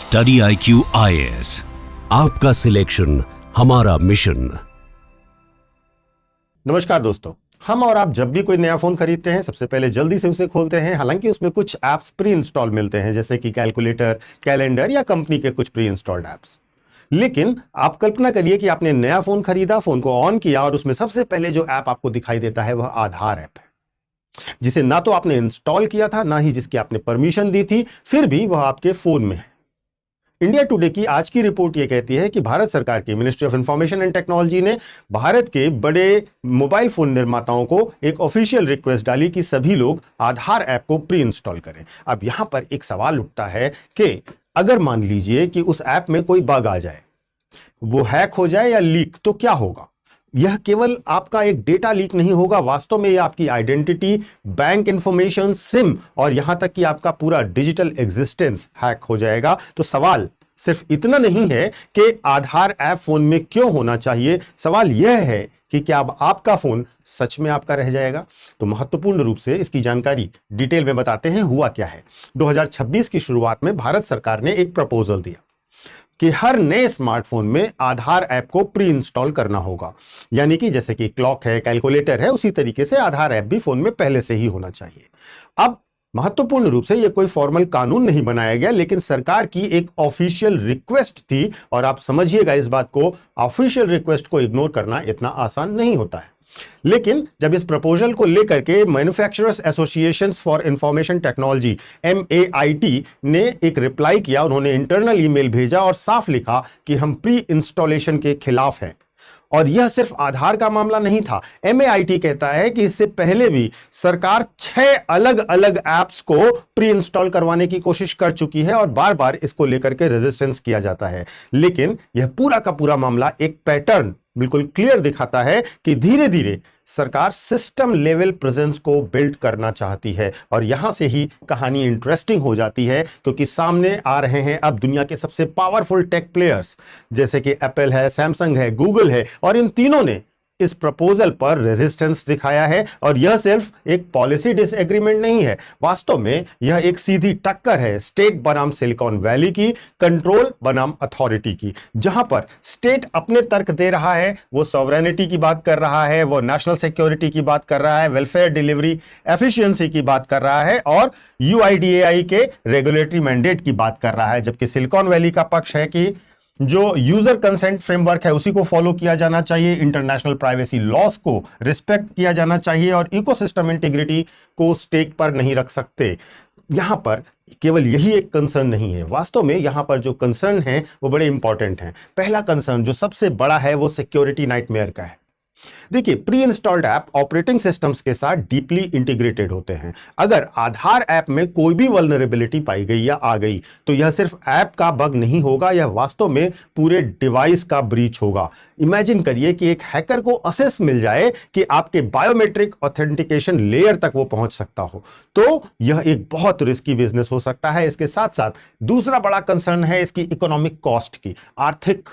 Study IQ IAS, आपका selection हमारा mission. नमस्कार दोस्तों, हम और आप जब भी कोई नया फोन खरीदते हैं सबसे पहले जल्दी से उसे खोलते हैं। हालांकि उसमें कुछ ऐप्स प्री इंस्टॉल मिलते हैं, जैसे कि कैलकुलेटर, कैलेंडर या कंपनी के कुछ प्री इंस्टॉल्ड ऐप्स। लेकिन आप कल्पना करिए कि आपने नया फोन खरीदा, फोन को ऑन किया और उसमें सबसे पहले जो ऐप आपको दिखाई देता है वह आधार ऐप है, जिसे ना तो आपने इंस्टॉल किया था, ना ही जिसकी आपने परमिशन दी थी, फिर भी वह आपके फोन में है। इंडिया टुडे की आज की रिपोर्ट यह कहती है कि भारत सरकार की ministry of information and technology ने भारत के बड़े मोबाइल फोन निर्माताओं को एक ऑफिशियल रिक्वेस्ट डाली कि सभी लोग आधार ऐप को प्री इंस्टॉल करें। अब यहां पर एक सवाल उठता है कि अगर मान लीजिए कि उस ऐप में कोई बग आ जाए, वो हैक हो जाए या लीक, तो क्या होगा? यह केवल आपका एक डेटा लीक नहीं होगा, वास्तव में यह आपकी आइडेंटिटी, बैंक इंफॉर्मेशन, सिम और यहां तक कि आपका पूरा डिजिटल एग्जिस्टेंस हैक हो जाएगा। तो सवाल सिर्फ इतना नहीं है कि आधार ऐप फोन में क्यों होना चाहिए, सवाल यह है कि क्या अब आपका फोन सच में आपका रह जाएगा? तो महत्वपूर्ण रूप से इसकी जानकारी डिटेल में बताते हैं हुआ क्या है। 2026 की शुरुआत में भारत सरकार ने एक प्रपोजल दिया कि हर नए स्मार्टफोन में आधार ऐप को प्री इंस्टॉल करना होगा। यानी कि जैसे कि क्लॉक है, कैलकुलेटर है, उसी तरीके से आधार ऐप भी फोन में पहले से ही होना चाहिए। अब महत्वपूर्ण रूप से यह कोई फॉर्मल कानून नहीं बनाया गया, लेकिन सरकार की एक ऑफिशियल रिक्वेस्ट थी। और आप समझिएगा इस बात को, ऑफिशियल रिक्वेस्ट को इग्नोर करना इतना आसान नहीं होता है। लेकिन जब इस प्रपोजल को लेकर के manufacturers association for information technology MAIT ने एक रिप्लाई किया, उन्होंने इंटरनल ईमेल भेजा और साफ लिखा कि हम प्री इंस्टॉलेशन के खिलाफ हैं। और यह सिर्फ आधार का मामला नहीं था। MAIT कहता है कि इससे पहले भी सरकार 6 अलग अलग ऐप्स को प्री इंस्टॉल करवाने की कोशिश कर चुकी है और बार बार इसको लेकर के रेजिस्टेंस किया जाता है। लेकिन यह पूरा का पूरा मामला एक पैटर्न बिल्कुल क्लियर दिखाता है कि धीरे धीरे सरकार सिस्टम लेवल प्रेजेंस को बिल्ड करना चाहती है। और यहां से ही कहानी इंटरेस्टिंग हो जाती है, क्योंकि सामने आ रहे हैं अब दुनिया के सबसे पावरफुल टेक प्लेयर्स, जैसे कि एप्पल है, सैमसंग है, गूगल है, और इन तीनों ने इस प्रपोजल पर रेजिस्टेंस दिखाया है। और यह सिर्फ एक पॉलिसी डिसएग्रीमेंट नहीं है, वास्तव में यह एक सीधी टक्कर है स्टेट बनाम सिलिकॉन वैली की, कंट्रोल बनाम अथॉरिटी की। जहां पर स्टेट अपने तर्क दे रहा है, वो सॉवरेनिटी की बात कर रहा है, वो नेशनल सिक्योरिटी की बात कर रहा है, वेलफेयर डिलीवरी एफिशिएंसी की बात कर रहा है और UIDAI के रेगुलेटरी मैंडेट की बात कर रहा है। जबकि सिलिकॉन वैली का पक्ष है कि जो यूजर कंसेंट फ्रेमवर्क है उसी को फॉलो किया जाना चाहिए, इंटरनेशनल प्राइवेसी लॉस को रिस्पेक्ट किया जाना चाहिए और इकोसिस्टम इंटीग्रिटी को स्टेक पर नहीं रख सकते। यहां पर केवल यही एक कंसर्न नहीं है, वास्तव में यहां पर जो कंसर्न है वो बड़े इंपॉर्टेंट हैं। पहला कंसर्न जो सबसे बड़ा है वो सिक्योरिटी नाइटमेयर का है। देखिए, pre installed app operating systems के साथ डीपली इंटीग्रेटेड होते हैं। अगर आधार ऐप में कोई भी वल्नरेबिलिटी पाई गई या आ गई, तो यह सिर्फ ऐप का बग नहीं होगा, यह वास्तव में पूरे डिवाइस का ब्रीच होगा। इमेजिन करिए कि एक हैकर को असेस मिल जाए कि आपके बायोमेट्रिक ऑथेंटिकेशन लेयर तक वो पहुंच सकता हो, तो यह एक बहुत रिस्की बिजनेस हो सकता है। इसके साथ साथ दूसरा बड़ा कंसर्न है इसकी इकोनॉमिक कॉस्ट की, आर्थिक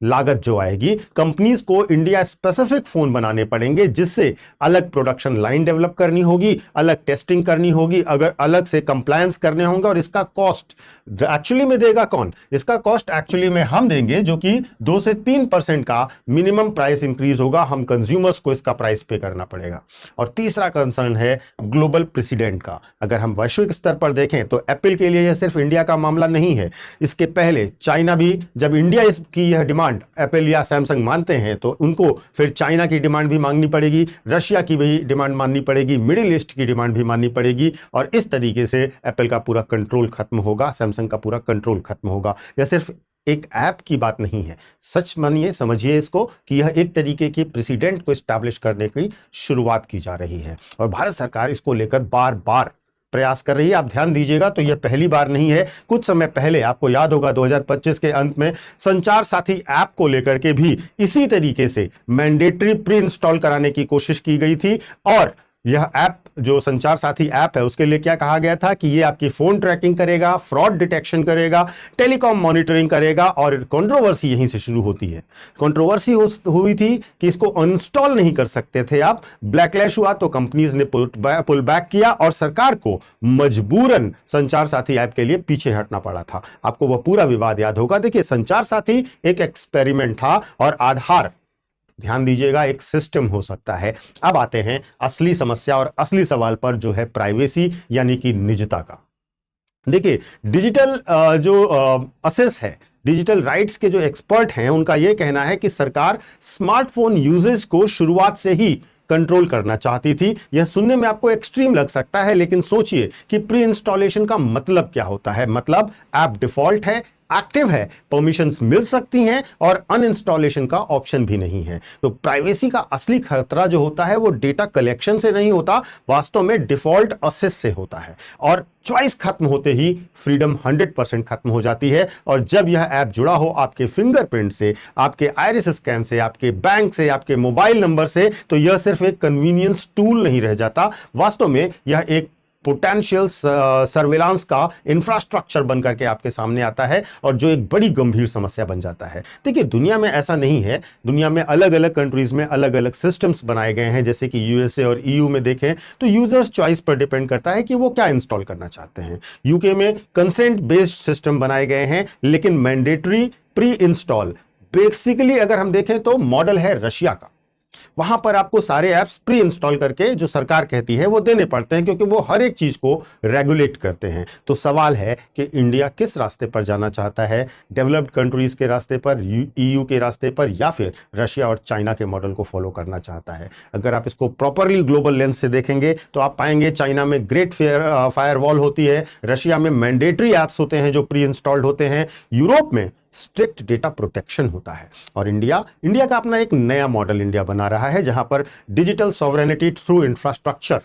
लागत जो आएगी। कंपनीज को इंडिया स्पेसिफिक फोन बनाने पड़ेंगे, जिससे अलग प्रोडक्शन लाइन डेवलप करनी होगी, अलग टेस्टिंग करनी होगी, अगर अलग से कंप्लायंस करने होंगे। और इसका कॉस्ट एक्चुअली में देगा कौन? इसका कॉस्ट एक्चुअली में हम देंगे, जो कि 2 से 3% का मिनिमम प्राइस इंक्रीज होगा। हम कंज्यूमर्स को इसका प्राइस पे करना पड़ेगा। और तीसरा कंसर्न है ग्लोबल प्रेसिडेंट का। अगर हम वैश्विक स्तर पर देखें तो एप्पल के लिए यह सिर्फ इंडिया का मामला नहीं है। इसके पहले चाइना भी, जब इंडिया इसकी यह डिमांड एप्पल या सैमसंग मानते हैं तो उनको फिर चाइना की डिमांड भी मांगनी पड़ेगी, रशिया की भी डिमांड माननी पड़ेगी, मिडिल ईस्ट की डिमांड भी माननी पड़ेगी। और इस तरीके से एप्पल का पूरा कंट्रोल खत्म होगा, सैमसंग का पूरा कंट्रोल खत्म होगा। यह सिर्फ एक ऐप की बात नहीं है, सच मानिए, समझिए इसको कि यह एक तरीके की प्रेसिडेंट को एस्टैब्लिश करने की शुरुआत की जा रही है। और भारत सरकार इसको लेकर बार बार प्रयास कर रही है। आप ध्यान दीजिएगा तो यह पहली बार नहीं है। कुछ समय पहले आपको याद होगा 2025 के अंत में संचार साथी ऐप को लेकर के भी इसी तरीके से मैंडेटरी प्री इंस्टॉल कराने की कोशिश की गई थी। और यह ऐप जो संचार साथी ऐप है उसके लिए क्या कहा गया था कि ये आपकी फोन ट्रैकिंग करेगा, फ्रॉड डिटेक्शन करेगा, टेलीकॉम मॉनिटरिंग करेगा। और कंट्रोवर्सी यहीं से शुरू होती है। कंट्रोवर्सी हुई थी कि इसको अनइंस्टॉल नहीं कर सकते थे आप, ब्लैकलिस्ट हुआ तो कंपनीज ने पुल बैक किया और सरकार को मजबूरन संचार साथी ऐप के लिए पीछे हटना पड़ा था। आपको वह पूरा विवाद याद होगा। देखिए, संचार साथी एक एक्सपेरिमेंट था और आधार, ध्यान दीजिएगा, एक सिस्टम हो सकता है। अब आते हैं असली समस्या और असली सवाल पर, जो है प्राइवेसी यानी कि निजता का। देखिए, डिजिटल जो असेस है, डिजिटल राइट्स के जो एक्सपर्ट हैं, उनका यह कहना है कि सरकार स्मार्टफोन यूजेज को शुरुआत से ही कंट्रोल करना चाहती थी। यह सुनने में आपको एक्सट्रीम लग सकता है, लेकिन सोचिए कि प्री इंस्टॉलेशन का मतलब क्या होता है। मतलब ऐप डिफॉल्ट है, एक्टिव है, परमिशंस मिल सकती हैं और अनइंस्टॉलेशन का ऑप्शन भी नहीं है। तो प्राइवेसी का असली खतरा जो होता है वो डेटा कलेक्शन से नहीं होता, वास्तव में डिफॉल्ट असेस से होता है। और चॉइस खत्म होते ही फ्रीडम 100% खत्म हो जाती है। और जब यह ऐप जुड़ा हो आपके फिंगरप्रिंट से, आपके आइरिस स्कैन से, आपके बैंक से, आपके मोबाइल नंबर से, तो यह सिर्फ एक कन्वीनियंस टूल नहीं रह जाता, वास्तव में यह एक पोटेंशियल सर्विलांस का इंफ्रास्ट्रक्चर बन करके आपके सामने आता है और जो एक बड़ी गंभीर समस्या बन जाता है। देखिए, दुनिया में ऐसा नहीं है। दुनिया में अलग अलग कंट्रीज में अलग अलग सिस्टम्स बनाए गए हैं। जैसे कि यूएसए और ईयू में देखें तो यूजर्स चॉइस पर डिपेंड करता है कि वो क्या इंस्टॉल करना चाहते हैं। यूके में कंसेंट बेस्ड सिस्टम बनाए गए हैं, लेकिन मैंडेटरी प्री इंस्टॉल बेसिकली अगर हम देखें तो मॉडल है रशिया का। वहां पर आपको सारे ऐप्स प्री इंस्टॉल करके जो सरकार कहती है वो देने पड़ते हैं, क्योंकि वो हर एक चीज को रेगुलेट करते हैं। तो सवाल है कि इंडिया किस रास्ते पर जाना चाहता है, डेवलप्ड कंट्रीज के रास्ते पर, ईयू के रास्ते पर, या फिर रशिया और चाइना के मॉडल को फॉलो करना चाहता है। अगर आप इसको प्रॉपरली ग्लोबल लेंस से देखेंगे तो आप पाएंगे चाइना में ग्रेट फायरवॉल होती है, रशिया में मैंडेटरी ऐप्स होते हैं जो प्री इंस्टॉल्ड होते हैं, यूरोप में स्ट्रिक्ट डेटा प्रोटेक्शन होता है। और इंडिया का अपना एक नया मॉडल इंडिया बना रहा है, जहां पर डिजिटल सॉवरेनिटी थ्रू इंफ्रास्ट्रक्चर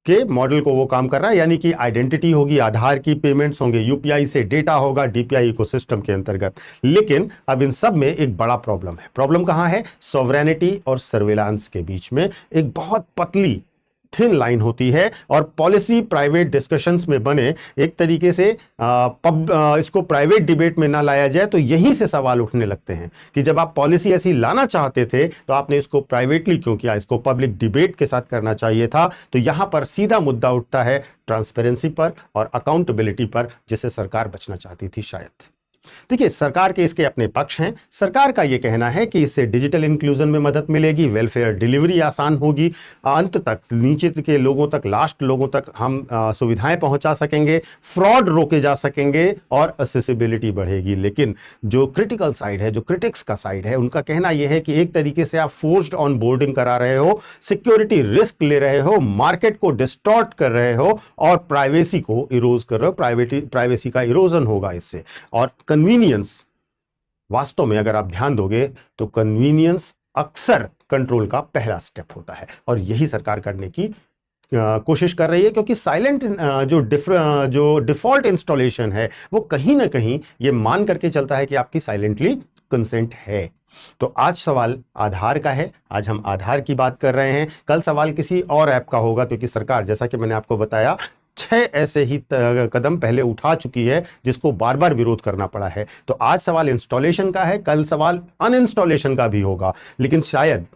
के मॉडल को वो काम कर रहा है। यानी कि आइडेंटिटी होगी, आधार की पेमेंट्स होंगे, यूपीआई से डेटा होगा डीपीआई इकोसिस्टम के अंतर्गत। लेकिन अब इन सब में एक बड़ा प्रॉब्लम है। प्रॉब्लम कहां है? सॉवरेनिटी और सर्विलांस के बीच में एक बहुत पतली थिन लाइन होती है और पॉलिसी प्राइवेट डिस्कशंस में बने, एक तरीके से इसको प्राइवेट डिबेट में ना लाया जाए तो यहीं से सवाल उठने लगते हैं कि जब आप पॉलिसी ऐसी लाना चाहते थे तो आपने इसको प्राइवेटली क्यों किया, इसको पब्लिक डिबेट के साथ करना चाहिए था। तो यहां पर सीधा मुद्दा उठता है ट्रांसपेरेंसी पर और अकाउंटेबिलिटी पर, जिससे सरकार बचना चाहती थी शायद। देखिए, सरकार के इसके अपने पक्ष हैं। सरकार का यह कहना है कि इससे डिजिटल इंक्लूजन में मदद मिलेगी, वेलफेयर डिलीवरी आसान होगी, अंत तक नीचे के लोगों तक, लास्ट लोगों तक हम सुविधाएं पहुंचा सकेंगे, फ्रॉड रोके जा सकेंगे और एक्सेसिबिलिटी बढ़ेगी। लेकिन जो क्रिटिकल साइड है, जो क्रिटिक्स का साइड है, उनका कहना यह है कि एक तरीके से आप फोर्स्ड ऑन बोर्डिंग करा रहे हो, सिक्योरिटी रिस्क ले रहे हो, मार्केट को डिस्टॉर्ट कर रहे हो और प्राइवेसी को इरोज कर रहे हो। प्राइवेसी का इरोजन होगा इससे। और कन्वीनियंस, वास्तव में अगर आप ध्यान दोगे तो कन्वीनियंस अक्सर कंट्रोल का पहला स्टेप होता है और यही सरकार करने की कोशिश कर रही है, क्योंकि साइलेंट जो डिफॉल्ट इंस्टॉलेशन है वो कहीं ना कहीं ये मान करके चलता है कि आपकी साइलेंटली कंसेंट है। तो आज सवाल आधार का है, आज हम आधार की बात कर रहे हैं, कल सवाल किसी और ऐप का होगा, क्योंकि सरकार, जैसा कि मैंने आपको बताया, 6 ऐसे ही कदम पहले उठा चुकी है जिसको बार बार विरोध करना पड़ा है। तो आज सवाल इंस्टॉलेशन का है, कल सवाल अनइंस्टॉलेशन का भी होगा, लेकिन शायद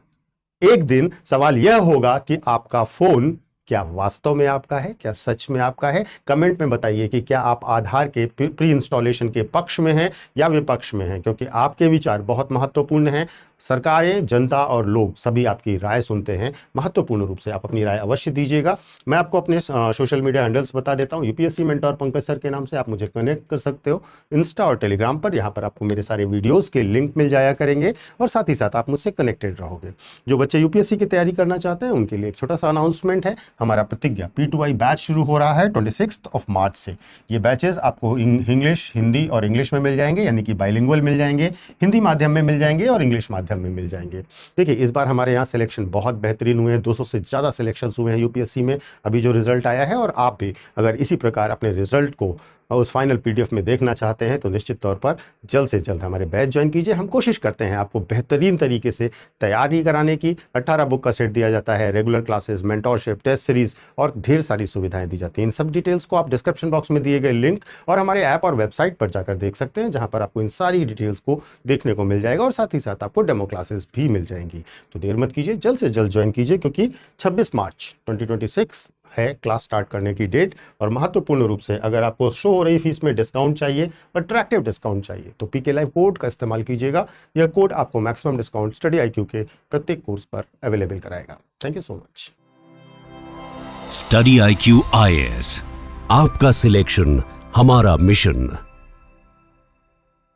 एक दिन सवाल यह होगा कि आपका फोन क्या वास्तव में आपका है, क्या सच में आपका है। कमेंट में बताइए कि क्या आप आधार के प्री इंस्टॉलेशन के पक्ष में हैं या विपक्ष में हैं, क्योंकि आपके विचार बहुत महत्वपूर्ण हैं। सरकारें, जनता और लोग सभी आपकी राय सुनते हैं। महत्वपूर्ण रूप से आप अपनी राय अवश्य दीजिएगा। मैं आपको अपने सोशल मीडिया हैंडल्स बता देता हूं। यूपीएससी मेंटोर पंकज सर के नाम से आप मुझे कनेक्ट कर सकते हो इंस्टा और टेलीग्राम पर। यहां पर आपको मेरे सारे वीडियोस के लिंक मिल जाया करेंगे और साथ ही साथ आप मुझसे कनेक्टेड रहोगे। जो बच्चे यूपीएससी की तैयारी करना चाहते हैं उनके लिए एक छोटा सा अनाउंसमेंट है। हमारा प्रतिज्ञा P2I बैच शुरू हो रहा है 26 मार्च से। ये बैचेस आपको इंग्लिश, हिंदी और इंग्लिश में मिल जाएंगे, यानी कि बाइलिंगुअल मिल जाएंगे, हिंदी माध्यम में मिल जाएंगे और इंग्लिश माध्यम में मिल जाएंगे। देखिए, इस बार हमारे यहाँ सिलेक्शन बहुत बेहतरीन हुए हैं, 200 से ज़्यादा सिलेक्शन हुए हैं यूपीएससी में अभी जो रिजल्ट आया है। और आप भी अगर इसी प्रकार अपने रिजल्ट को उस फाइनल PDF में देखना चाहते हैं तो निश्चित तौर पर जल्द से जल्द हमारे बैच ज्वाइन कीजिए। हम कोशिश करते हैं आपको बेहतरीन तरीके से तैयारी कराने की। 18 बुक का सेट दिया जाता है, regular classes, mentorship, test series और ढेर सारी सुविधाएं दी जाती हैं। इन सब डिटेल्स को आप डिस्क्रिप्शन बॉक्स में दिए गए लिंक और हमारे ऐप और वेबसाइट पर जाकर देख सकते हैं, जहां पर आपको इन सारी डिटेल्स को देखने को मिल जाएगा और साथ ही साथ आपको डेमो क्लासेस भी मिल जाएंगी। तो देर मत कीजिए, जल्द से जल्द ज्वाइन कीजिए, क्योंकि 26 मार्च 2026 है क्लास स्टार्ट करने की डेट। और महत्वपूर्ण रूप से अगर आपको शो हो रही फीस में डिस्काउंट चाहिए, अट्रैक्टिव डिस्काउंट चाहिए, तो PK Live कोड का इस्तेमाल कीजिएगा। यह कोड आपको मैक्सिमम डिस्काउंट स्टडी IQ के प्रत्येक कोर्स पर अवेलेबल कराएगा। Thank you so much. Study IQ IAS, आपका सिलेक्शन हमारा मिशन।